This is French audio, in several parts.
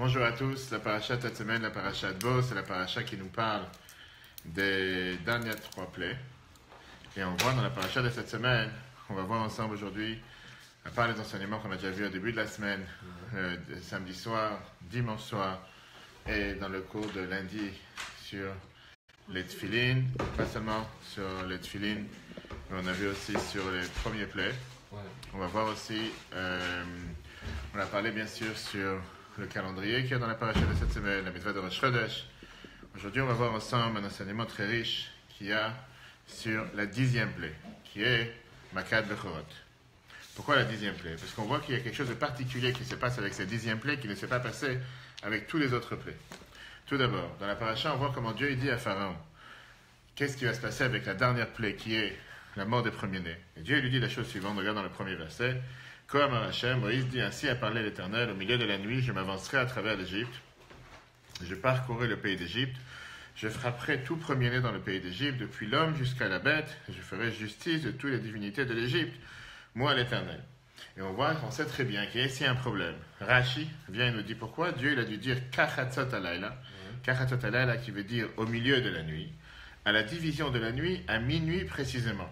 Bonjour à tous, la paracha de cette semaine, la paracha de Bo, c'est la paracha qui nous parle des dernières trois plaies. Et on voit dans la paracha de cette semaine, on va voir ensemble aujourd'hui, à part les enseignements qu'on a déjà vus au début de la semaine, samedi soir, dimanche soir, et dans le cours de lundi sur les tefilines, pas seulement sur les tefilines, mais on a vu aussi sur les premiers plaies. On va voir aussi, on a parlé bien sûr sur le calendrier qu'il y a dans la paracha de cette semaine, la mitzvah de Rosh Chodesh. Aujourd'hui, on va voir ensemble un enseignement très riche qu'il y a sur la 10e plaie, qui est Makat Bechorot. Pourquoi la 10e plaie? Parce qu'on voit qu'il y a quelque chose de particulier qui se passe avec cette 10e plaie qui ne s'est pas passé avec tous les autres plaies. Tout d'abord, dans la paracha, on voit comment Dieu dit à Pharaon qu'est-ce qui va se passer avec la dernière plaie qui est la mort des premiers-nés. Et Dieu lui dit la chose suivante, regarde dans le premier verset. Comme Hachem, Moïse dit ainsi à parler l'Éternel, au milieu de la nuit, je m'avancerai à travers l'Égypte, je parcourrai le pays d'Égypte, je frapperai tout premier-né dans le pays d'Égypte, depuis l'homme jusqu'à la bête, et je ferai justice de toutes les divinités de l'Égypte, moi l'Éternel. Et on sait très bien qu'il y a ici un problème. Rashi vient et nous dit pourquoi Dieu il a dû dire Kachatzot Alayla, Kachatzot Alayla qui veut dire au milieu de la nuit, à la division de la nuit, à minuit précisément.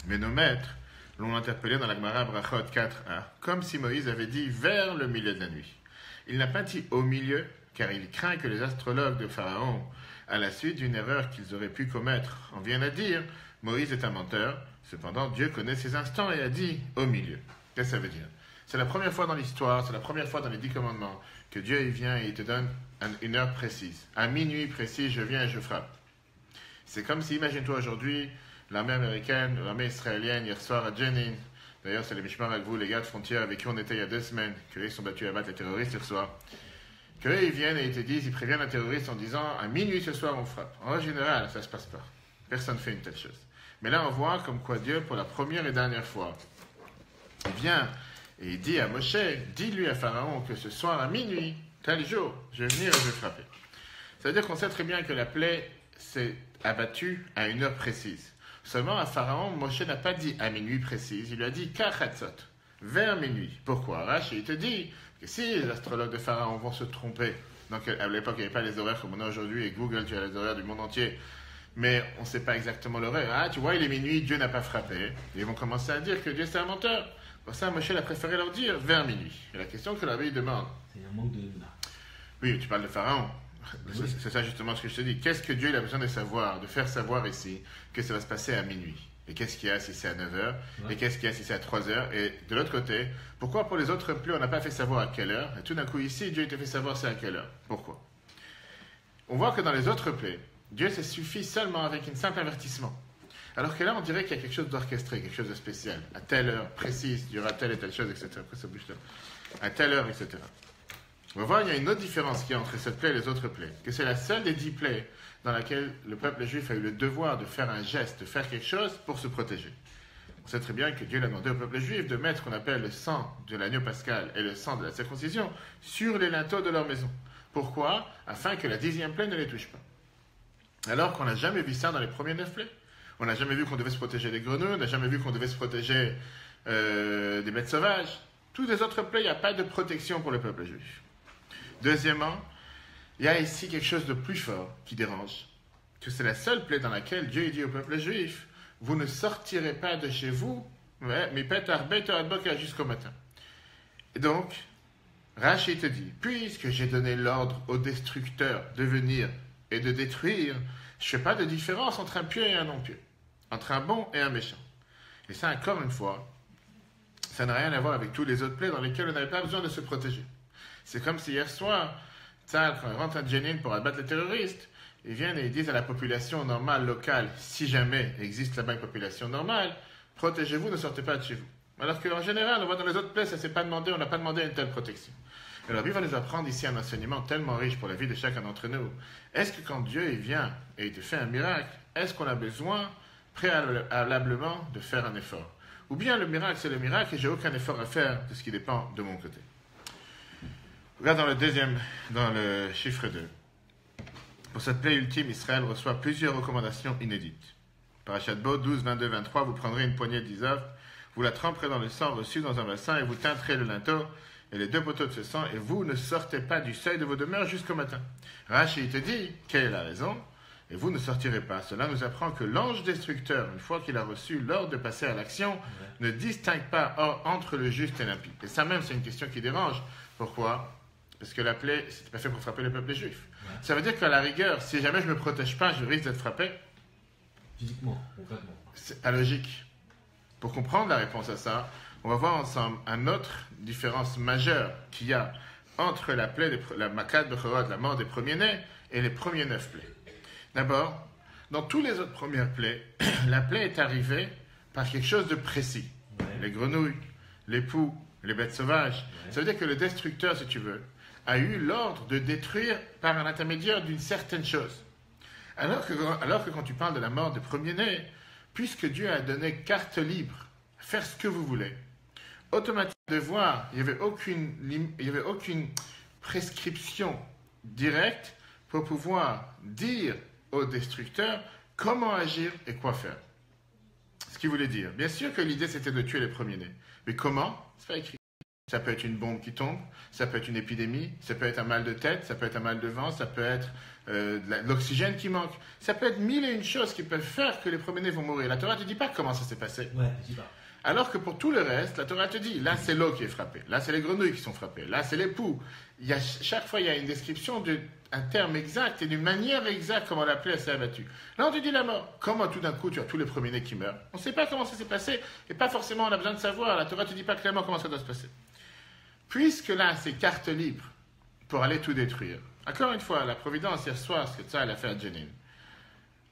Mais nos maîtres l'ont interpellé dans la Gemara Brachot 4.1, comme si Moïse avait dit vers le milieu de la nuit. Il n'a pas dit au milieu, car il craint que les astrologues de Pharaon, à la suite d'une erreur qu'ils auraient pu commettre, en viennent à dire Moïse est un menteur. Cependant, Dieu connaît ses instants et a dit au milieu. Qu'est-ce que ça veut dire? C'est la première fois dans l'histoire, c'est la première fois dans les 10 commandements que Dieu il vient et il te donne une heure précise. À minuit précis, je viens et je frappe. C'est comme si, imagine-toi aujourd'hui, l'armée américaine, l'armée israélienne, hier soir à Jenin. D'ailleurs, c'est les Mishmar avec vous, les gars de frontière avec qui on était il y a 2 semaines, qu'ils sont battus à battre les terroristes hier soir. Qu'eux, ils viennent et ils te disent, ils préviennent un terroriste en disant, à minuit ce soir, on frappe. En général, ça ne se passe pas. Personne ne fait une telle chose. Mais là, on voit comme quoi Dieu, pour la première et dernière fois, il vient et il dit à Moshe, dis-lui à Pharaon que ce soir à minuit, tel jour, je vais venir et je vais frapper. Ça veut dire qu'on sait très bien que la plaie s'est abattue à une heure précise. Seulement à Pharaon, Moshe n'a pas dit à minuit précise, il lui a dit Kachatzot, vers minuit. Pourquoi? Rashi, il te dit que si les astrologues de Pharaon vont se tromper, donc à l'époque il n'y avait pas les horaires comme on a aujourd'hui, et Google, tu as les horaires du monde entier, mais on ne sait pas exactement l'horaire. Ah, tu vois, il est minuit, Dieu n'a pas frappé. Et ils vont commencer à dire que Dieu c'est un menteur. Pour ça, Moshe a préféré leur dire vers minuit. Et la question que la Bible demande. C'est un manque de. Oui, tu parles de Pharaon. Oui. C'est ça justement ce que je te dis. Qu'est-ce que Dieu il a besoin de savoir, de faire savoir ici que ça va se passer à minuit? Et qu'est-ce qu'il y a si c'est à 9h? Et qu'est-ce qu'il y a si c'est à 3h? Et de l'autre côté, pourquoi pour les autres plaies on n'a pas fait savoir à quelle heure? Et tout d'un coup ici, Dieu il te fait savoir c'est à quelle heure. Pourquoi? On voit que dans les autres plaies, Dieu se suffit seulement avec un simple avertissement. Alors que là, on dirait qu'il y a quelque chose d'orchestré, quelque chose de spécial. À telle heure précise, il y aura telle et telle chose, etc. Après, ça bouge là. À telle heure, etc. On va voir, il y a une autre différence qu'il y a entre cette plaie et les autres plaies. Que c'est la seule des 10 plaies dans laquelle le peuple juif a eu le devoir de faire un geste, de faire quelque chose pour se protéger. On sait très bien que Dieu l'a demandé au peuple juif de mettre ce qu'on appelle le sang de l'agneau pascal et le sang de la circoncision sur les linteaux de leur maison. Pourquoi? Afin que la 10e plaie ne les touche pas. Alors qu'on n'a jamais vu ça dans les premiers 9 plaies. On n'a jamais vu qu'on devait se protéger des grenouilles, on n'a jamais vu qu'on devait se protéger des bêtes sauvages. Toutes les autres plaies, il n'y a pas de protection pour le peuple juif. Deuxièmement, il y a ici quelque chose de plus fort qui dérange. Que c'est la seule plaie dans laquelle Dieu dit au peuple juif, vous ne sortirez pas de chez vous, mais jusqu'au matin. Et donc, Rashi te dit, puisque j'ai donné l'ordre aux destructeurs de venir et de détruire, je ne fais pas de différence entre un pieux et un non-pieux, entre un bon et un méchant. Et ça, encore une fois, ça n'a rien à voir avec tous les autres plaies dans lesquelles on n'avait pas besoin de se protéger. C'est comme si hier soir, quand ils rentrent à Jenin pour abattre les terroristes, ils viennent et ils disent à la population normale, locale, si jamais existe là-bas une population normale, protégez-vous, ne sortez pas de chez vous. Alors qu'en général, on voit dans les autres plaies, ça ne s'est pas demandé, on n'a pas demandé une telle protection. Alors, il va nous apprendre ici un enseignement tellement riche pour la vie de chacun d'entre nous. Est-ce que quand Dieu il vient et il te fait un miracle, est-ce qu'on a besoin préalablement de faire un effort? Ou bien le miracle, c'est le miracle et j'ai aucun effort à faire de ce qui dépend de mon côté. Regarde dans le chiffre 2. Pour cette plaie ultime, Israël reçoit plusieurs recommandations inédites. Parashat Bo 12, 22, 23, vous prendrez une poignée d'hysope, vous la tremperez dans le sang reçu dans un bassin et vous teinterez le linteau et les 2 poteaux de ce sang, et vous ne sortez pas du seuil de vos demeures jusqu'au matin. Rachi te dit, quelle est la raison? Et vous ne sortirez pas. Cela nous apprend que l'ange destructeur, une fois qu'il a reçu l'ordre de passer à l'action, ne distingue pas entre le juste et l'impie. Et ça même, c'est une question qui dérange. Pourquoi? Parce que la plaie, c'était pas fait pour frapper le peuple juif. Ça veut dire qu'à la rigueur, si jamais je ne me protège pas, je risque d'être frappé. Physiquement, concrètement. C'est pas logique. Pour comprendre la réponse à ça, on va voir ensemble une autre différence majeure qu'il y a entre la plaie, la Makat Bechorot, la mort des premiers-nés, et les premiers 9 plaies. D'abord, dans tous les autres premières plaies, la plaie est arrivée par quelque chose de précis. Ouais. Les grenouilles, les poux, les bêtes sauvages. Ouais. Ça veut dire que le destructeur, si tu veux, a eu l'ordre de détruire par un intermédiaire d'une certaine chose. Alors que quand tu parles de la mort des premiers-nés, puisque Dieu a donné carte libre, faire ce que vous voulez, automatiquement, de voir, il n'y avait aucune prescription directe pour pouvoir dire au destructeur comment agir et quoi faire. Ce qu'il voulait dire. Bien sûr que l'idée c'était de tuer les premiers-nés. Mais comment? C'est pas écrit. Ça peut être une bombe qui tombe, ça peut être une épidémie, ça peut être un mal de tête, ça peut être un mal de vent, ça peut être l'oxygène qui manque. Ça peut être 1000 et une choses qui peuvent faire que les premiers-nés vont mourir. La Torah ne te dit pas comment ça s'est passé. Ouais, dis pas. Alors que pour tout le reste, la Torah te dit, là c'est l'eau qui est frappée, là c'est les grenouilles qui sont frappées, là c'est les poux. Chaque fois il y a une description d'un terme exact et d'une manière exacte comment la plaie s'est abattue. Là on te dit la mort. Comment tout d'un coup tu as tous les premiers-nés qui meurent? On ne sait pas comment ça s'est passé et pas forcément on a besoin de savoir. La Torah ne te dit pas clairement comment ça doit se passer. Puisque là c'est carte libre pour aller tout détruire. Encore une fois, la Providence hier soir, ce que ça elle a fait à Jenin.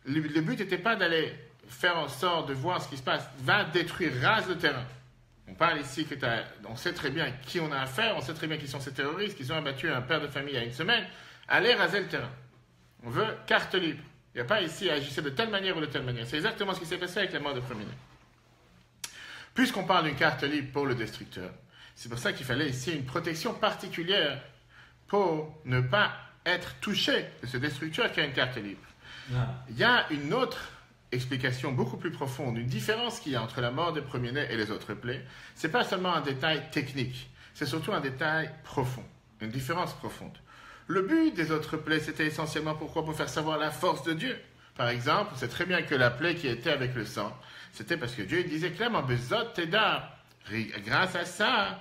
Le but n'était pas d'aller faire en sorte de voir ce qui se passe, va détruire, rase le terrain. On parle ici que on sait très bien qui on a affaire, on sait très bien qui sont ces terroristes, qui ont abattu un père de famille il y a une semaine. Allez raser le terrain. On veut carte libre. Il n'y a pas ici à agir de telle manière ou de telle manière. C'est exactement ce qui s'est passé avec la mort de premier. Puisqu'on parle d'une carte libre pour le destructeur, c'est pour ça qu'il fallait ici une protection particulière pour ne pas être touché de ce destructeur qui a une carte libre. Il y a une autre explication beaucoup plus profonde, une différence qu'il y a entre la mort des premiers-nés et les autres plaies. Ce n'est pas seulement un détail technique, c'est surtout un détail profond, une différence profonde. Le but des autres plaies, c'était essentiellement pourquoi? Pour faire savoir la force de Dieu. Par exemple, c'est très bien que la plaie qui était avec le sang, c'était parce que Dieu disait clairement, Bezot Teda, grâce à ça,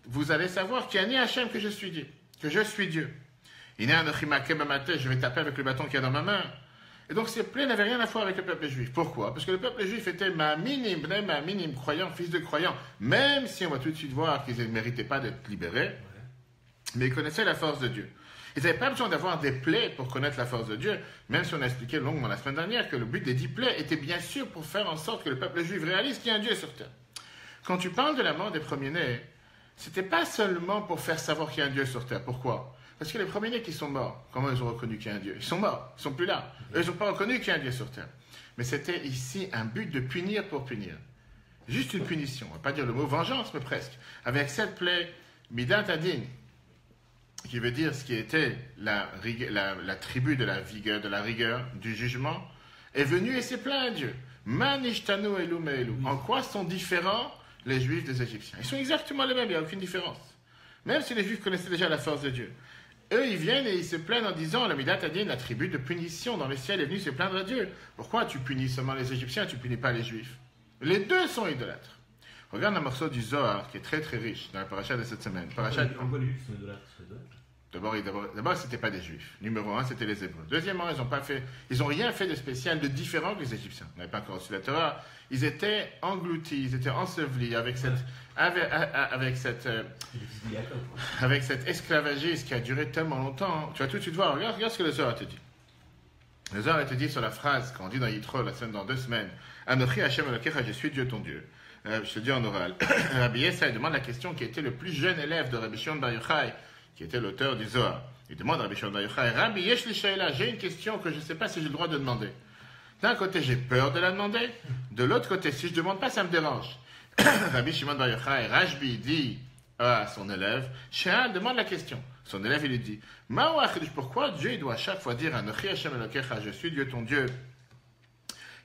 vous allez savoir qu'il y a ni Hachem que je suis Dieu. Que je suis Dieu. Je vais taper avec le bâton qu'il y a dans ma main. Et donc ces plaies n'avaient rien à voir avec le peuple juif. Pourquoi? Parce que le peuple juif était ma minime croyant, fils de croyant, même si on va tout de suite voir qu'ils ne méritaient pas d'être libérés, mais ils connaissaient la force de Dieu. Ils n'avaient pas besoin d'avoir des plaies pour connaître la force de Dieu, même si on a expliqué longuement la semaine dernière que le but des 10 plaies était bien sûr pour faire en sorte que le peuple juif réalise qu'il y a un Dieu sur terre. Quand tu parles de la mort des premiers-nés, c'était pas seulement pour faire savoir qu'il y a un Dieu sur terre. Pourquoi? Parce que les premiers-nés qui sont morts, comment ils ont reconnu qu'il y a un Dieu? Ils sont morts, ils ne sont plus là. Eux, ils n'ont pas reconnu qu'il y a un Dieu sur terre. Mais c'était ici un but de punir pour punir. Juste une punition. On ne va pas dire le mot vengeance, mais presque. Avec cette plaie, Midat Adin, qui veut dire ce qui était la tribu de la vigueur, de la rigueur, du jugement, est venue et s'est plaint à Dieu. Manishtanu elu me'elu. En quoi sont différents les Juifs des Égyptiens? Ils sont exactement les mêmes, il n'y a aucune différence. Même si les Juifs connaissaient déjà la force de Dieu. Eux, ils viennent et ils se plaignent en disant, la Midat Adin, la tribu de punition dans le ciel est venue se plaindre à Dieu. Pourquoi tu punis seulement les Égyptiens, tu ne punis pas les Juifs? Les deux sont idolâtres. Regarde un morceau du Zohar qui est très très riche dans la paracha de cette semaine. Pourquoi les Juifs sont idolâtres? D'abord, ce n'étaient pas des Juifs. Numéro 1, c'était les Hébreux. Deuxièmement, ils n'ont rien fait de spécial, de différent que les Égyptiens. On n'avait pas encore reçu la Torah. Ils étaient engloutis, ils étaient ensevelis avec cet esclavagisme qui a duré tellement longtemps. Tu vas tout de suite voir, regarde ce que le Zohar te dit. Le Zohar te dit sur la phrase qu'on dit dans Yitro dans 2 semaines, Anochi Hashem Elokecha, je suis Dieu ton Dieu. Je te dis en oral. Rabbi Yessai demande la question qui était le plus jeune élève de Rabbi Shimon Bar Yochai, qui était l'auteur du Zohar. Il demande à Rabbi Shimon Bar Yochai, Rabbi Yesh li Sheila, j'ai une question que je ne sais pas si j'ai le droit de demander. D'un côté, j'ai peur de la demander. De l'autre côté, si je ne demande pas, ça me dérange. Rabbi Shimon Bar Yochai, Rashbi dit à son élève, Sheal demande la question. Son élève, il lui dit, pourquoi Dieu il doit à chaque fois dire Anochi Hashem Elokecha, je suis Dieu ton Dieu,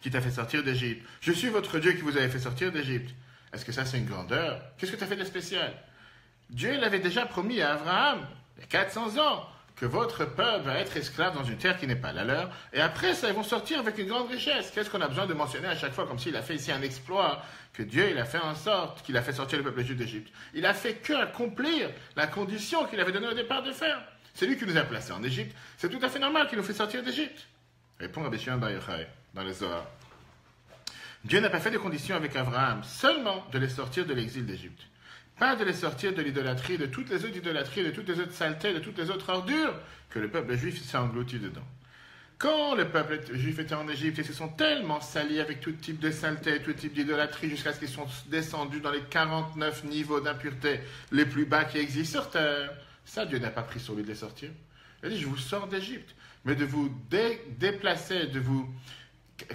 qui t'a fait sortir d'Égypte. Je suis votre Dieu qui vous avait fait sortir d'Égypte. Est-ce que ça, c'est une grandeur? Qu'est-ce que tu as fait de spécial? Dieu l'avait déjà promis à Abraham, il y a 400 ans, que votre peuple va être esclave dans une terre qui n'est pas la leur, et après ça, ils vont sortir avec une grande richesse. Qu'est-ce qu'on a besoin de mentionner à chaque fois, comme s'il a fait ici un exploit, que Dieu, il a fait en sorte qu'il a fait sortir le peuple juif d'Égypte. Il a fait que accomplir la condition qu'il avait donnée au départ de faire. C'est lui qui nous a placés en Égypte. C'est tout à fait normal qu'il nous fait sortir d'Égypte. Répond Rabbi Shimon Bar Yochai dans le Zohar. Dieu n'a pas fait de condition avec Abraham, seulement de les sortir de l'exil d'Égypte. Pas de les sortir de l'idolâtrie, de toutes les autres idolâtries, de toutes les autres saletés, de toutes les autres ordures que le peuple juif s'est englouti dedans. Quand le peuple juif était en Égypte, ils se sont tellement salis avec tout type de saleté, tout type d'idolâtrie, jusqu'à ce qu'ils sont descendus dans les 49 niveaux d'impureté les plus bas qui existent sur terre. Ça, Dieu n'a pas pris sur lui de les sortir. Il a dit, je vous sors d'Égypte, mais de vous déplacer, de vous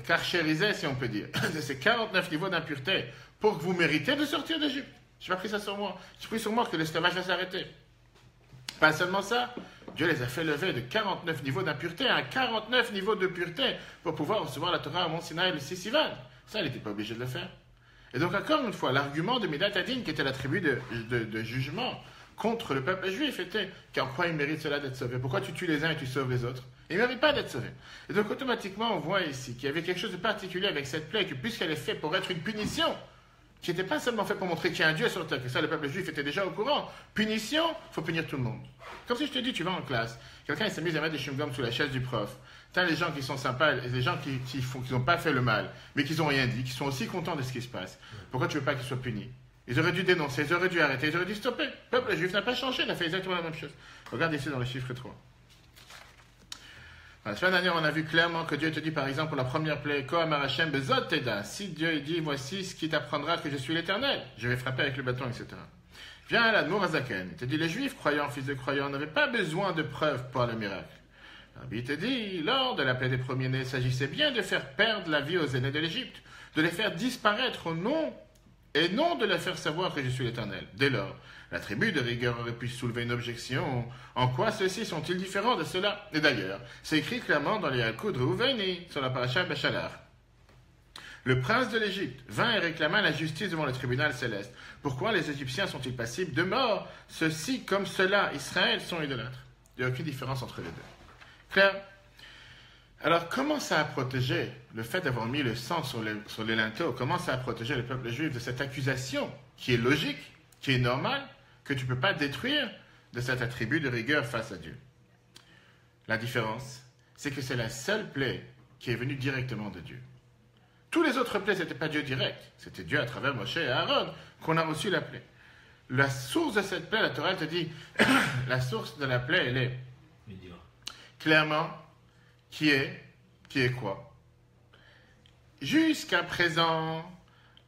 carchériser, si on peut dire, de ces 49 niveaux d'impureté, pour que vous méritez de sortir d'Égypte. Je n'ai pas pris ça sur moi. J'ai pris sur moi que l'esclavage va s'arrêter. Pas seulement ça, Dieu les a fait lever de 49 niveaux d'impureté à 49 niveaux de pureté pour pouvoir recevoir la Torah à Mont Sinaï le 6 Sivan. Ça, il n'était pas obligé de le faire. Et donc, encore une fois, l'argument de Midat Hadin, qui était l'attribut de jugement contre le peuple juif, était qu'en quoi il mérite cela d'être sauvé. Pourquoi tu tues les uns et tu sauves les autres? Il ne mérite pas d'être sauvé. Et donc, automatiquement, on voit ici qu'il y avait quelque chose de particulier avec cette plaie, que puisqu'elle est faite pour être une punition, qui n'était pas seulement fait pour montrer qu'il y a un Dieu sur terre, que ça, le peuple juif était déjà au courant. Punition, il faut punir tout le monde. Comme si je te dis, tu vas en classe, quelqu'un s'amuse à mettre des chewing-gums sous la chaise du prof. Tu as les gens qui sont sympas et les gens qui n'ont pas fait le mal, mais qui n'ont rien dit, qui sont aussi contents de ce qui se passe. Pourquoi tu ne veux pas qu'ils soient punis? Ils auraient dû dénoncer, ils auraient dû arrêter, ils auraient dû stopper. Le peuple juif n'a pas changé, il a fait exactement la même chose. Regarde ici dans le chiffre 3. La semaine dernière, on a vu clairement que Dieu te dit, par exemple, pour la première plaie, Koam Hashem bezot teda. Si Dieu dit, voici ce qui t'apprendra que je suis l'Éternel, je vais frapper avec le bâton, etc. Viens à l'Admour Azaken. Il te dit, les Juifs, croyants, fils de croyants, n'avaient pas besoin de preuves pour le miracle. Il te dit, lors de la plaie des premiers-nés, il s'agissait bien de faire perdre la vie aux aînés de l'Égypte, de les faire disparaître au nom, et non de leur faire savoir que je suis l'Éternel. Dès lors, la tribu de rigueur aurait pu soulever une objection. En quoi ceux-ci sont-ils différents de cela? Et d'ailleurs, c'est écrit clairement dans les Halkut de Reuveni, sur la paracha Béchalar. Le prince de l'Égypte vint et réclama la justice devant le tribunal céleste. Pourquoi les Égyptiens sont-ils passibles de mort? Ceux-ci, comme ceux-là, Israël, sont idolâtres. Il n'y a aucune différence entre les deux. Clair? Alors, comment ça a protégé le fait d'avoir mis le sang sur les linteaux? Comment ça a protégé le peuple juif de cette accusation qui est logique, qui est normale, que tu ne peux pas détruire de cet attribut de rigueur face à Dieu? La différence, c'est que c'est la seule plaie qui est venue directement de Dieu. Tous les autres plaies, ce n'était pas Dieu direct. C'était Dieu à travers Moshe et Aaron qu'on a reçu la plaie. La source de cette plaie, la Torah te dit, la source de la plaie, elle est clairement qui est quoi? Jusqu'à présent,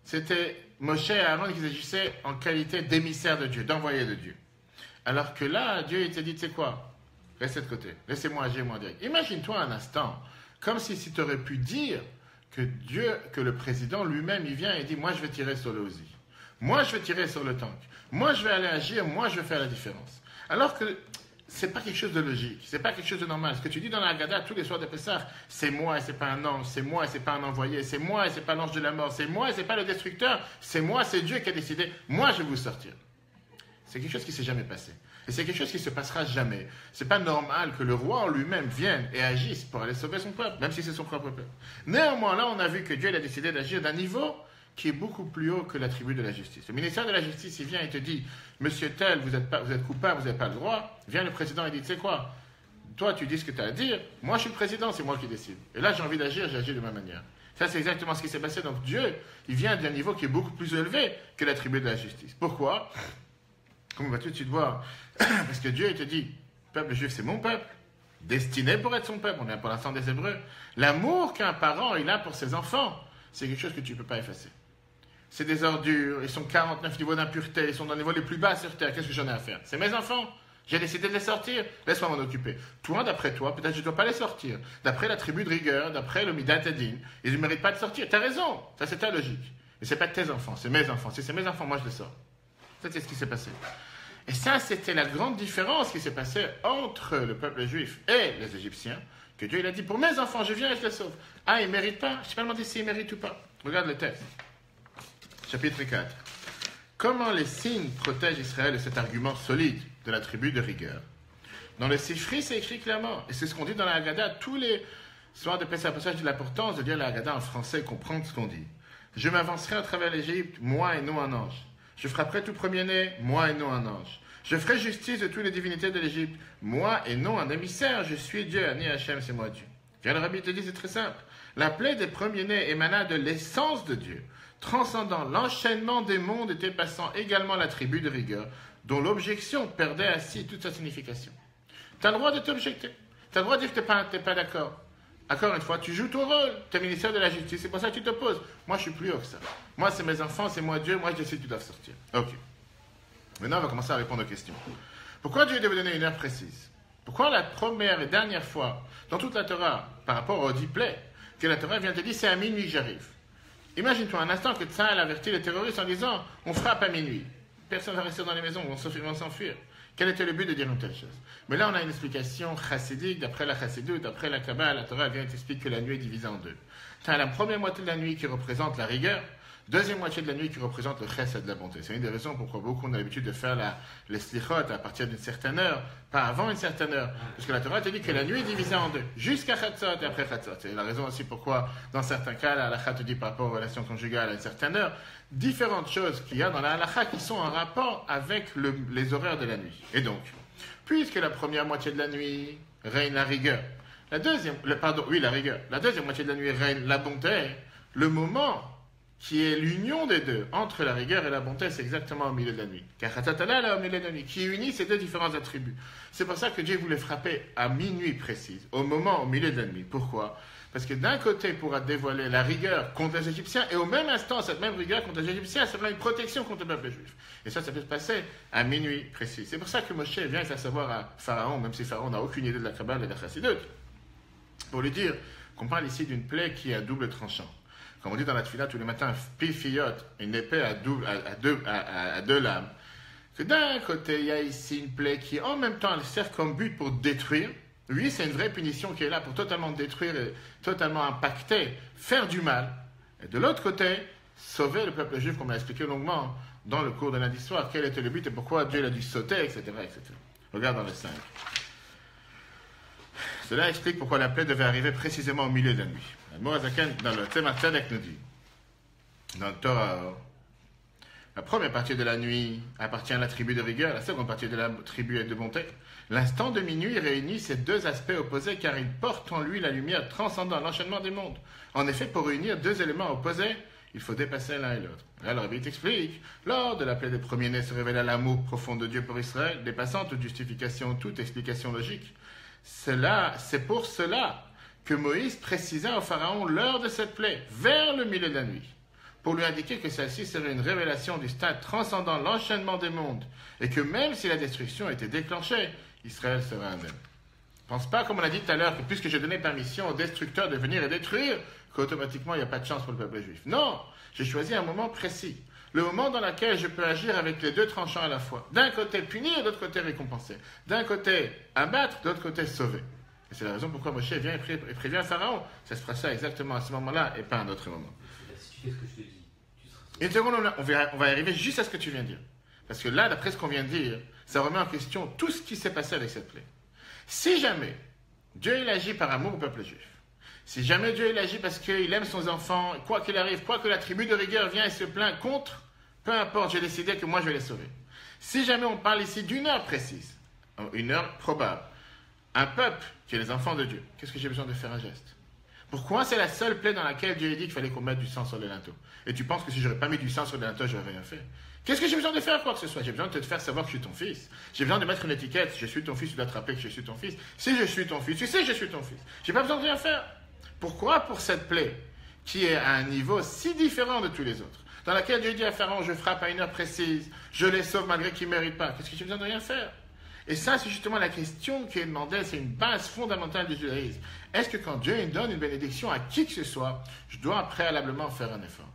c'était Moshe et Aaron qui agissaient en qualité d'émissaire de Dieu, d'envoyé de Dieu. Alors que là, Dieu il t'a dit, tu sais quoi? Restez de côté, laissez-moi agir moi direct. Imagine-toi un instant, comme si tu aurais pu dire que le président lui-même, il vient et dit, moi je vais tirer sur le Uzi. Moi je vais tirer sur le tank. Moi je vais aller agir, moi je vais faire la différence. Alors que c'est pas quelque chose de logique, c'est pas quelque chose de normal. Ce que tu dis dans la Haggadah tous les soirs de Pessah, c'est moi et c'est pas un ange, c'est moi et c'est pas un envoyé, c'est moi et c'est pas l'ange de la mort, c'est moi et c'est pas le destructeur, c'est moi, c'est Dieu qui a décidé, moi je vais vous sortir. C'est quelque chose qui s'est jamais passé. Et c'est quelque chose qui se passera jamais. C'est pas normal que le roi en lui-même vienne et agisse pour aller sauver son peuple, même si c'est son propre peuple. Néanmoins, là, on a vu que Dieu il a décidé d'agir d'un niveau qui est beaucoup plus haut que l'attribut de la justice. Le ministère de la Justice, il vient et te dit, monsieur tel, vous êtes coupable, vous n'avez pas le droit. Vient le président et dit, tu sais quoi? Toi, tu dis ce que tu as à dire. Moi, je suis le président, c'est moi qui décide. Et là, j'ai envie d'agir, j'agis de ma manière. Ça, c'est exactement ce qui s'est passé. Donc, Dieu, il vient d'un niveau qui est beaucoup plus élevé que l'attribut de la justice. Pourquoi? Comme on va tout de suite voir. Parce que Dieu, il te dit, le peuple juif, c'est mon peuple, destiné pour être son peuple. On est pour l'instant des Hébreux. L'amour qu'un parent, il a pour ses enfants, c'est quelque chose que tu ne peux pas effacer. C'est des ordures, ils sont 49 niveaux d'impureté, ils sont dans les niveaux les plus bas sur terre. Qu'est-ce que j'en ai à faire? C'est mes enfants. J'ai décidé de les sortir. Laisse-moi m'en occuper. Toi, d'après toi, peut-être je ne dois pas les sortir. D'après la tribu de rigueur, d'après le Midat Hadin, ils ne méritent pas de sortir. Tu as raison. Ça, c'est ta logique. Mais ce n'est pas tes enfants, c'est mes enfants. Si c'est mes enfants, moi, je les sors. Ça, c'est ce qui s'est passé. Et ça, c'était la grande différence qui s'est passée entre le peuple juif et les Égyptiens, que Dieu il a dit, pour mes enfants, je viens et je les sauve. Ah, ils ne méritent pas? Je ne t'ai pas demandé s'ils méritent ou pas. Regarde le texte. Chapitre 4. comment les signes protègent Israël de cet argument solide de la tribu de rigueur. Dans le Sifri, c'est écrit clairement, et c'est ce qu'on dit dans la Haggadah, tous les soirs de Pessah, passage de l'importance de dire la Haggadah en français et comprendre ce qu'on dit. Je m'avancerai à travers l'Égypte, moi et non un ange. Je frapperai tout premier-né, moi et non un ange. Je ferai justice de toutes les divinités de l'Égypte, moi et non un émissaire. Je suis Dieu, Ani Hachem, c'est moi Dieu. Bien, le Rabbi te dit, c'est très simple. La plaie des premiers-nés émana de l'essence de Dieu, transcendant l'enchaînement des mondes et dépassant également la tribu de rigueur, dont l'objection perdait ainsi toute sa signification. Tu as le droit de t'objecter. Tu as le droit de dire que tu n'es pas d'accord. Encore une fois, tu joues ton rôle, tu es ministère de la justice, c'est pour ça que tu t'opposes. Moi, je suis plus haut que ça. Moi, c'est mes enfants, c'est moi Dieu, moi, je décide que tu dois sortir. Ok. Maintenant, on va commencer à répondre aux questions. Pourquoi Dieu devait donner une heure précise? Pourquoi la première et dernière fois, dans toute la Torah, par rapport aux 10 plaies, que la Torah vient te dire, c'est à minuit que j'arrive. Imagine-toi un instant que Tsahal avertit les terroristes en disant, on frappe à minuit. Personne ne va rester dans les maisons, on va s'enfuir. Quel était le but de dire une telle chose? Mais là, on a une explication chassidique, d'après la chassidoute, d'après la Kabbale, la Torah vient t'expliquer que la nuit est divisée en deux. Tu as la première moitié de la nuit qui représente la rigueur, deuxième moitié de la nuit qui représente le chesed de la bonté. C'est une des raisons pourquoi beaucoup ont l'habitude de faire les slichot à partir d'une certaine heure, pas avant une certaine heure. Parce que la Torah te dit que la nuit est divisée en deux, jusqu'à chatzot et après chatzot. C'est la raison aussi pourquoi, dans certains cas, la halakha te dit par rapport aux relations conjugales à une certaine heure, différentes choses qu'il y a dans la halakha qui sont en rapport avec les horaires de la nuit. Et donc, puisque la première moitié de la nuit règne la rigueur, la deuxième moitié de la nuit règne la bonté, le moment qui est l'union des deux, entre la rigueur et la bonté, c'est exactement au milieu de la nuit. Car Khatatala, là, au milieu de la nuit, qui unit ces deux différents attributs. C'est pour ça que Dieu voulait frapper à minuit précise, au milieu de la nuit. Pourquoi? Parce que d'un côté, il pourra dévoiler la rigueur contre les Égyptiens, et au même instant, cette même rigueur contre les Égyptiens sera une protection contre le peuple juif. Et ça peut se passer à minuit précis. C'est pour ça que Moshe vient faire savoir à Pharaon, même si Pharaon n'a aucune idée de la Kabbale et de la Chassidoute, pour lui dire qu'on parle ici d'une plaie qui est à double tranchant. Comme on dit dans la tefila tous les matins, pifiyot, une épée à deux lames. Que d'un côté, il y a ici une plaie qui, en même temps, elle sert comme but pour détruire. Oui, c'est une vraie punition qui est là pour totalement détruire et totalement impacter, faire du mal. Et de l'autre côté, sauver le peuple juif, comme on l'a expliqué longuement dans le cours de lundi soir, quel était le but et pourquoi Dieu l'a dû sauter, etc., etc. Regarde dans le 5. Cela explique pourquoi la plaie devait arriver précisément au milieu de la nuit. Le Morazaken, dans le Tzemach Tzedek, nous dit, dans le Torah, la première partie de la nuit appartient à la tribu de rigueur, la seconde partie de la tribu est de bonté. L'instant de minuit réunit ces deux aspects opposés car il porte en lui la lumière transcendant l'enchaînement des mondes. En effet, pour réunir deux éléments opposés, il faut dépasser l'un et l'autre. Là, le Rabbi t'explique, lors de la plaie des premiers-nés se révéla l'amour profond de Dieu pour Israël, dépassant toute justification, toute explication logique. C'est pour cela que Moïse précisa au Pharaon l'heure de cette plaie, vers le milieu de la nuit, pour lui indiquer que celle-ci serait une révélation du stade transcendant l'enchaînement des mondes, et que même si la destruction était déclenchée, Israël serait indemne. Pense pas, comme on a dit tout à l'heure, que puisque j'ai donné permission aux destructeurs de venir et détruire, qu'automatiquement il n'y a pas de chance pour le peuple juif. Non, j'ai choisi un moment précis. Le moment dans lequel je peux agir avec les deux tranchants à la fois. D'un côté punir, de l'autre côté récompenser. D'un côté abattre, de l'autre côté sauver. Et c'est la raison pourquoi Moshe vient et prévient Pharaon. Ça se fera ça exactement à ce moment-là et pas à un autre moment. Si tu fais ce que je te dis, tu seras... Une seconde, on va arriver juste à ce que tu viens de dire. Parce que là, d'après ce qu'on vient de dire, ça remet en question tout ce qui s'est passé avec cette plaie. Si jamais Dieu il agit par amour au peuple juif, si jamais Dieu il agit parce qu'il aime son enfant, quoi qu'il arrive, quoi que la tribu de rigueur vient et se plaint contre, peu importe, j'ai décidé que moi je vais les sauver. Si jamais on parle ici d'une heure précise, une heure probable, un peuple qui est les enfants de Dieu, qu'est-ce que j'ai besoin de faire un geste? Pourquoi c'est la seule plaie dans laquelle Dieu a dit qu'il fallait qu'on mette du sang sur les linteaux? Et tu penses que si je n'aurais pas mis du sang sur les linteaux, je n'aurais rien fait? Qu'est-ce que j'ai besoin de faire quoi que ce soit? J'ai besoin de te faire savoir que je suis ton fils. J'ai besoin de mettre une étiquette. Je suis ton fils, tu dois te rappeler que je suis ton fils. Si je suis ton fils, tu sais que je suis ton fils. J'ai pas besoin de rien faire. Pourquoi pour cette plaie qui est à un niveau si différent de tous les autres, dans laquelle Dieu dit à Pharaon, je frappe à une heure précise, je les sauve malgré qu'ils ne méritent pas. Qu'est-ce que j'ai besoin de rien faire? Et ça, c'est justement la question qui est demandée, c'est une base fondamentale du judaïsme. Est-ce que quand Dieu donne une bénédiction à qui que ce soit, je dois préalablement faire un effort?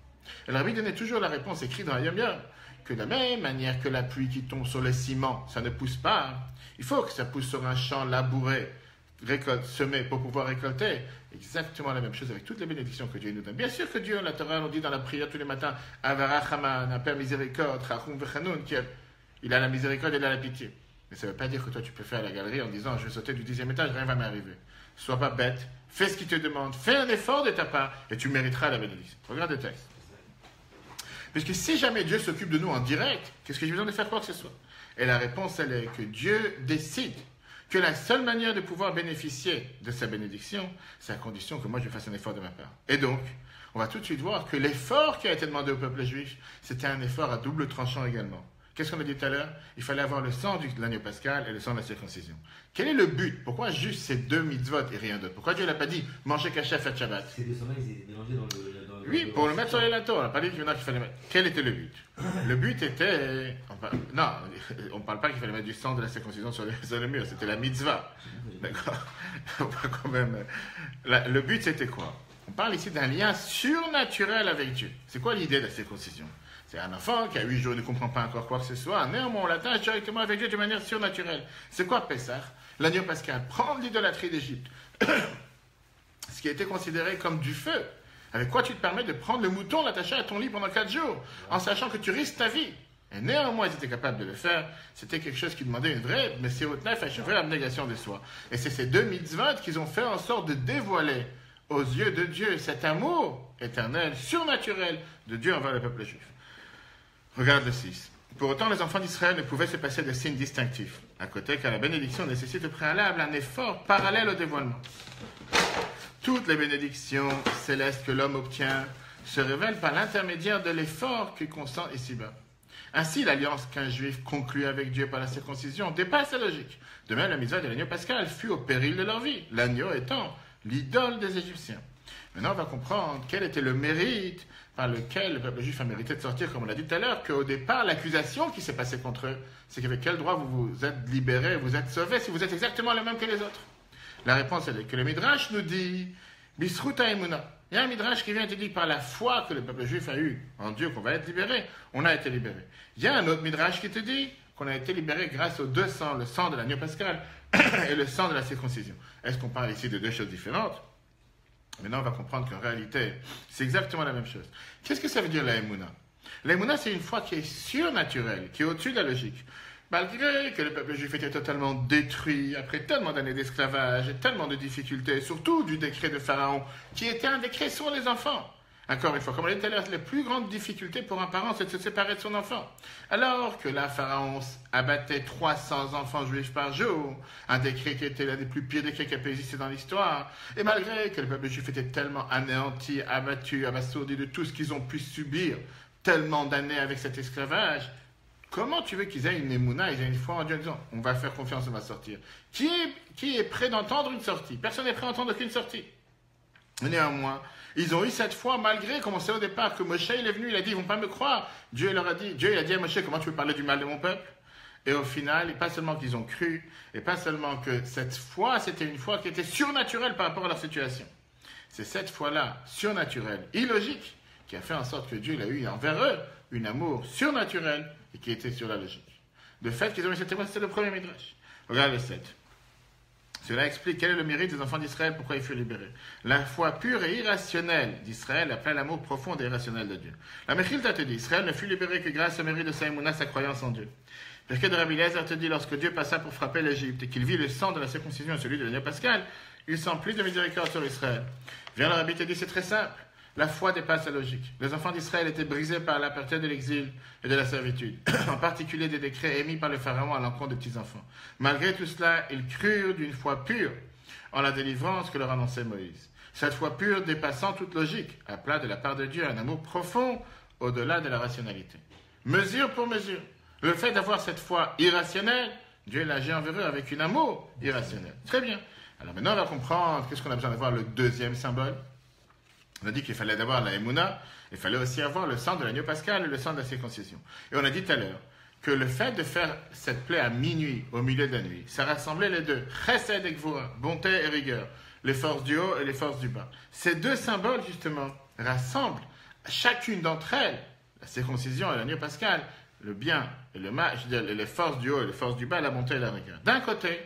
Et le Rabbi donnait toujours la réponse écrite dans Yom Yom, que de la même manière que la pluie qui tombe sur le ciment, ça ne pousse pas. Il faut que ça pousse sur un champ labouré, semer pour pouvoir récolter. Exactement la même chose avec toutes les bénédictions que Dieu nous donne. Bien sûr que Dieu, la Torah, nous dit dans la prière tous les matins, Avarach Haman, un Père miséricorde, Chachum Vechanoun, il a la miséricorde et il a la pitié. Mais ça ne veut pas dire que toi tu peux faire la galerie en disant je vais sauter du 10e étage, rien ne va m'arriver. Sois pas bête, fais ce qu'il te demande, fais un effort de ta part et tu mériteras la bénédiction. Regarde le texte. Puisque si jamais Dieu s'occupe de nous en direct, qu'est-ce que j'ai besoin de faire quoi que ce soit? Et la réponse, elle est que Dieu décide que la seule manière de pouvoir bénéficier de sa bénédiction, c'est à condition que moi je fasse un effort de ma part. Et donc, on va tout de suite voir que l'effort qui a été demandé au peuple juif, c'était un effort à double tranchant également. Qu'est-ce qu'on a dit tout à l'heure? Il fallait avoir le sang de l'agneau pascal et le sang de la circoncision. Quel est le but? Pourquoi juste ces deux mitzvot et rien d'autre? Pourquoi Dieu n'a pas dit manger caché, faites Shabbat? Ces deux sangs-là, ils étaient mélangés dans le Oui, pour le mettre sur les linteaux. On n'a pas dit qu'il fallait mettre. Quel était le but? Le but était. Non, on ne parle pas qu'il fallait mettre du sang de la circoncision sur les murs. C'était la mitzvah. D'accord? Quand même. Le but, c'était quoi? On parle ici d'un lien surnaturel avec Dieu. C'est quoi l'idée de la circoncision? C'est un enfant qui a 8 jours et ne comprend pas encore quoi que ce soit. Néanmoins, on l'attache directement avec Dieu de manière surnaturelle. C'est quoi Pessah? L'agneau pascal. Prendre l'idolâtrie d'Égypte. Ce qui a été considéré comme du feu. Avec quoi tu te permets de prendre le mouton, l'attacher à ton lit pendant 4 jours, en sachant que tu risques ta vie. Et néanmoins, ils étaient capables de le faire. C'était quelque chose qui demandait une vraie messirut nefesh, une vraie abnégation de soi. Et c'est ces deux mitzvot qu'ils ont fait en sorte de dévoiler aux yeux de Dieu cet amour éternel, surnaturel de Dieu envers le peuple juif. Regarde le 6. Pour autant, les enfants d'Israël ne pouvaient se passer de signes distinctifs. À côté, car la bénédiction nécessite au préalable un effort parallèle au dévoilement. Toutes les bénédictions célestes que l'homme obtient se révèlent par l'intermédiaire de l'effort qu'il consent ici-bas. Ainsi, l'alliance qu'un juif conclut avec Dieu par la circoncision dépasse la logique. De même, la mitzvah de l'agneau pascal fut au péril de leur vie, l'agneau étant l'idole des Égyptiens. Maintenant, on va comprendre quel était le mérite par lequel le peuple juif a mérité de sortir, comme on l'a dit tout à l'heure, qu'au départ, l'accusation qui s'est passée contre eux, c'est qu'avec quel droit vous vous êtes libérés, vous êtes sauvés, si vous êtes exactement les mêmes que les autres. La réponse est que le Midrash nous dit Bisruta Emuna. Il y a un Midrash qui vient te dire par la foi que le peuple juif a eu en Dieu qu'on va être libéré, on a été libéré. Il y a un autre Midrash qui te dit qu'on a été libéré grâce aux deux sangs, le sang de l'agneau pascal et le sang de la circoncision. Est-ce qu'on parle ici de deux choses différentes? Maintenant, on va comprendre qu'en réalité, c'est exactement la même chose. Qu'est-ce que ça veut dire la Emuna? La Emuna, c'est une foi qui est surnaturelle, qui est au-dessus de la logique. Malgré que le peuple juif était totalement détruit, après tellement d'années d'esclavage et tellement de difficultés, surtout du décret de Pharaon, qui était un décret sur les enfants. Encore une fois, comme on l'a dit tout à l'heure, la plus grande difficulté pour un parent, c'est de se séparer de son enfant. Alors que là, Pharaon abattait 300 enfants juifs par jour, un décret qui était l'un des plus pires décrets qui a pu exister dans l'histoire, et malgré que le peuple juif était tellement anéanti, abattu, abasourdi de tout ce qu'ils ont pu subir, tellement d'années avec cet esclavage, comment tu veux qu'ils aient une émouna, ils aient une foi en Dieu en disant on va faire confiance, on va sortir? Qui est prêt d'entendre une sortie? Personne n'est prêt à entendre aucune sortie. Néanmoins, ils ont eu cette foi malgré, comme on sait au départ, que Moshe il est venu, il a dit ils ne vont pas me croire. Dieu il a dit à Moshe comment tu veux parler du mal de mon peuple? Et au final, pas seulement qu'ils ont cru, et pas seulement que cette foi, c'était une foi qui était surnaturelle par rapport à leur situation. C'est cette foi-là, surnaturelle, illogique, qui a fait en sorte que Dieu il a eu envers eux un amour surnaturel et qui était sur la logique. Le fait qu'ils ont eu cette témoin, c'était le premier Midrash. Regarde le 7. Cela explique quel est le mérite des enfants d'Israël, pourquoi ils furent libérés. La foi pure et irrationnelle d'Israël appelait l'amour profond et irrationnel de Dieu. La Mechilta te dit, Israël ne fut libéré que grâce au mérite de sa émouna, sa croyance en Dieu. Pirkei de Rabbi Eliezer te dit, lorsque Dieu passa pour frapper l'Égypte et qu'il vit le sang de la circoncision et celui de l'agneau pascal, il sent plus de miséricorde sur Israël. Viens le Rabbi te dit, c'est très simple. La foi dépasse la logique. Les enfants d'Israël étaient brisés par la perte de l'exil et de la servitude, en particulier des décrets émis par le Pharaon à l'encontre des petits-enfants. Malgré tout cela, ils crurent d'une foi pure en la délivrance que leur annonçait Moïse. Cette foi pure dépassant toute logique, appela de la part de Dieu un amour profond au-delà de la rationalité. Mesure pour mesure. Le fait d'avoir cette foi irrationnelle, Dieu l'agit envers eux avec un amour irrationnel. Très bien. Alors maintenant, on va comprendre qu'est-ce qu'on a besoin d'avoir le deuxième symbole. On a dit qu'il fallait d'abord la Emouna, il fallait aussi avoir le sang de l'agneau pascal et le sang de la circoncision. Et on a dit tout à l'heure que le fait de faire cette plaie à minuit, au milieu de la nuit, ça rassemblait les deux, chesed et gvura, bonté et rigueur, les forces du haut et les forces du bas. Ces deux symboles, justement, rassemblent chacune d'entre elles, la circoncision et l'agneau pascal, le bien et le mal, les forces du haut et les forces du bas, la bonté et la rigueur. D'un côté,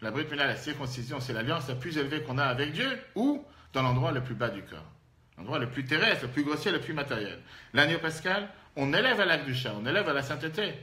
La Brit Mila, la circoncision, c'est l'alliance la plus élevée qu'on a avec Dieu ou dans l'endroit le plus bas du corps. L'endroit le plus terrestre, le plus grossier, le plus matériel. L'agneau pascal, on élève à l'Akdusha, on élève à la sainteté.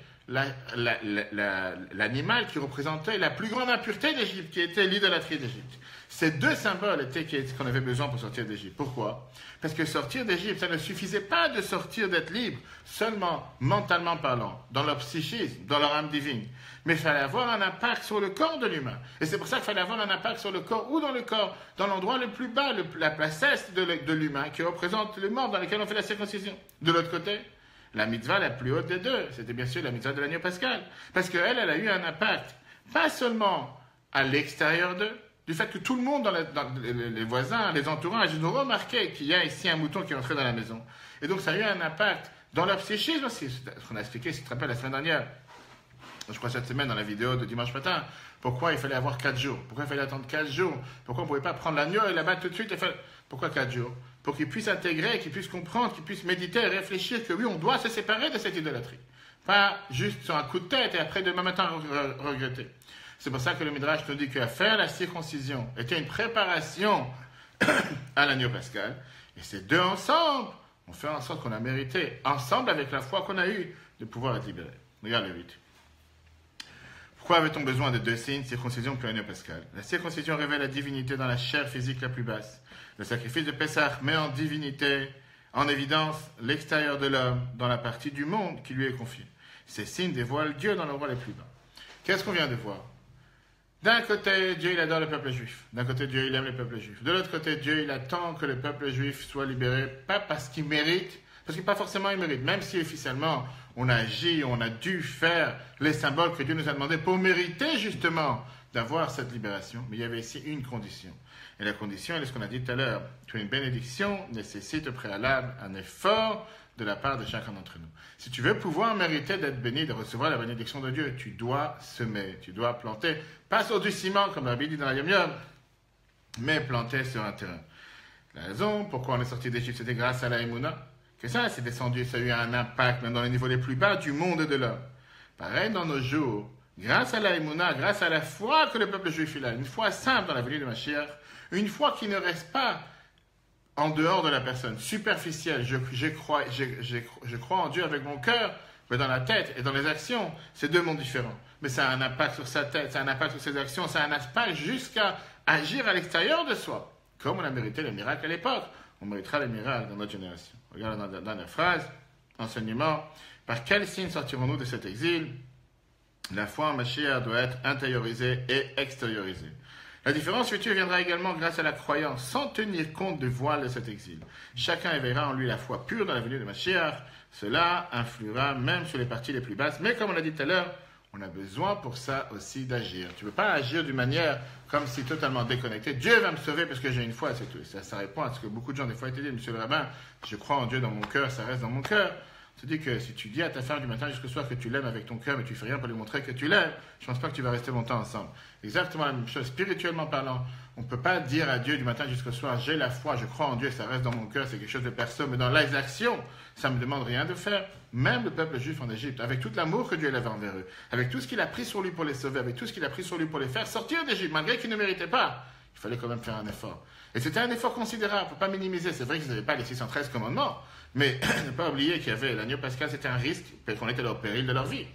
L'animal qui représentait la plus grande impureté d'Égypte, qui était l'idolâtrie d'Égypte. Ces deux symboles étaient qu'on avait besoin pour sortir d'Égypte. Pourquoi? Parce que sortir d'Égypte, ça ne suffisait pas de sortir, d'être libre, seulement mentalement parlant, dans leur psychisme, dans leur âme divine. Mais il fallait avoir un impact sur le corps de l'humain. Et c'est pour ça qu'il fallait avoir un impact sur le corps ou dans le corps, dans l'endroit le plus bas, la placesse de l'humain, qui représente le mort dans lequel on fait la circoncision. De l'autre côté, la mitzvah la plus haute des deux, c'était bien sûr la mitzvah de l'agneau pascal. Parce qu'elle, elle a eu un impact, pas seulement à l'extérieur d'eux, du fait que tout le monde, dans les voisins, les entourages, ils ont remarqué qu'il y a ici un mouton qui est entré dans la maison. Et donc ça a eu un impact dans leur psychisme aussi. Ce qu'on a expliqué, si tu te rappelles, la semaine dernière, je crois cette semaine dans la vidéo de dimanche matin, pourquoi il fallait avoir 4 jours, pourquoi il fallait attendre 4 jours, pourquoi on ne pouvait pas prendre l'agneau et l'abattre tout de suite, pourquoi 4 jours? Pour qu'ils puissent intégrer, qu'ils puissent comprendre, qu'ils puissent méditer et réfléchir que oui, on doit se séparer de cette idolâtrie. Pas juste sur un coup de tête et après demain matin regretter. C'est pour ça que le Midrash nous dit que faire la circoncision était une préparation à l'agneau pascal. Et ces deux ensemble, on fait en sorte qu'on a mérité, ensemble avec la foi qu'on a eue, de pouvoir être libéré. Regarde le 8. Pourquoi avait-on besoin de deux signes, circoncision puis l'agneau pascal? La circoncision révèle la divinité dans la chair physique la plus basse. Le sacrifice de Pessah met en divinité, en évidence, l'extérieur de l'homme dans la partie du monde qui lui est confiée. Ces signes dévoilent Dieu dans l'endroit les plus bas. Qu'est-ce qu'on vient de voir? D'un côté, Dieu, il adore le peuple juif. D'un côté, Dieu, il aime le peuple juif. De l'autre côté, Dieu, il attend que le peuple juif soit libéré, pas parce qu'il mérite, parce que pas forcément il mérite. Même si officiellement, on a agi, on a dû faire les symboles que Dieu nous a demandé pour mériter justement d'avoir cette libération. Mais il y avait ici une condition. Et la condition, elle est ce qu'on a dit tout à l'heure, qu'une bénédiction nécessite au préalable un effort de la part de chacun d'entre nous. Si tu veux pouvoir mériter d'être béni, de recevoir la bénédiction de Dieu, tu dois semer, tu dois planter, pas sur du ciment, comme Rabbi dit dans la Yom Yom, mais planter sur un terrain. La raison pourquoi on est sorti d'Égypte, c'était grâce à la Emouna, que ça, c'est descendu, ça a eu un impact, même dans les niveaux les plus bas du monde et de l'homme. Pareil dans nos jours, grâce à la Emouna, grâce à la foi que le peuple juif a, une foi simple dans la venue de Mashiach, une foi qui ne reste pas en dehors de la personne, superficielle, je crois en Dieu avec mon cœur, mais dans la tête et dans les actions, c'est deux mondes différents. Mais ça a un impact sur sa tête, ça a un impact sur ses actions, ça a un impact jusqu'à agir à l'extérieur de soi. Comme on a mérité les miracles à l'époque, on méritera les miracles dans notre génération. Regarde dans la dernière phrase, enseignement, par quel signe sortirons-nous de cet exil? La foi en Mashiach doit être intériorisée et extériorisée. La différence future viendra également grâce à la croyance, sans tenir compte du voile de cet exil. Chacun éveillera en lui la foi pure dans la venue de Mashiach. Cela influera même sur les parties les plus basses. Mais comme on l'a dit tout à l'heure, on a besoin pour ça aussi d'agir. Tu ne peux pas agir d'une manière comme si totalement déconnectée. Dieu va me sauver parce que j'ai une foi, c'est tout. Ça répond à ce que beaucoup de gens des fois étaient dit, monsieur le rabbin, je crois en Dieu dans mon cœur, ça reste dans mon cœur. Tu dis que si tu dis à ta femme du matin jusqu'au soir que tu l'aimes avec ton cœur, mais tu fais rien pour lui montrer que tu l'aimes, je ne pense pas que tu vas rester longtemps ensemble. Exactement la même chose, spirituellement parlant. On ne peut pas dire à Dieu du matin jusqu'au soir, j'ai la foi, je crois en Dieu, ça reste dans mon cœur, c'est quelque chose de perso, mais dans les actions, ça ne me demande rien de faire. Même le peuple juif en Égypte, avec tout l'amour que Dieu avait envers eux, avec tout ce qu'il a pris sur lui pour les sauver, avec tout ce qu'il a pris sur lui pour les faire sortir d'Égypte, malgré qu'ils ne méritaient pas, il fallait quand même faire un effort. Et c'était un effort considérable, il ne faut pas minimiser. C'est vrai qu'ils n'avaient pas les 613 commandements, mais ne pas oublier qu'il y avait l'agneau pascal, c'était un risque, qu'on était au péril de leur vie.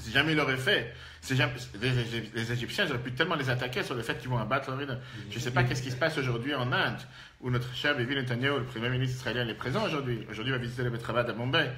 Si jamais ils l'auraient fait, les Égyptiens, j'aurais pu tellement les attaquer sur le fait qu'ils vont abattre leur vie. Je ne sais pas qu'est-ce qui se passe aujourd'hui en Inde, où notre cher Bibi Netanyahu, le premier ministre israélien, est présent aujourd'hui. Aujourd'hui, il va visiter le Betravad à Bombay.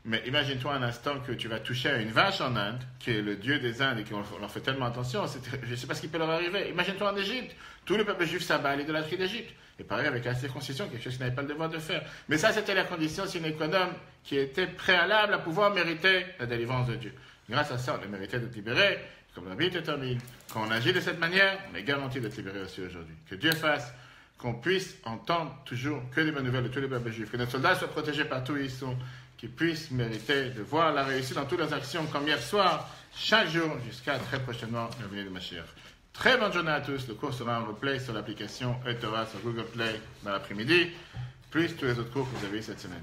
Mais imagine-toi un instant que tu vas toucher à une vache en Inde, qui est le dieu des Indes et qu'on leur fait tellement attention. Je ne sais pas ce qui peut leur arriver. Imagine-toi en Égypte. Tout le peuple juif s'abat à l'idolâtrie d'Égypte. Et pareil avec la circoncision, quelque chose qu'ils n'avaient pas le devoir de faire. Mais ça, c'était la condition sine qua non qui était préalable à pouvoir mériter la délivrance de Dieu. Grâce à ça, on a mérité d'être libéré. Comme la Bible détermine, quand on agit de cette manière, on est garanti d'être libéré aussi aujourd'hui. Que Dieu fasse qu'on puisse entendre toujours que des bonnes nouvelles de tous les peuples juifs. Que nos soldats soient protégés partout où ils sont. Qu'ils puissent mériter de voir la réussite dans toutes leurs actions, comme hier soir, chaque jour, jusqu'à très prochainement, la venue de Mashiach. Très bonne journée à tous. Le cours sera en replay sur l'application eTorah sur Google Play dans l'après-midi, plus tous les autres cours que vous avez eu cette semaine.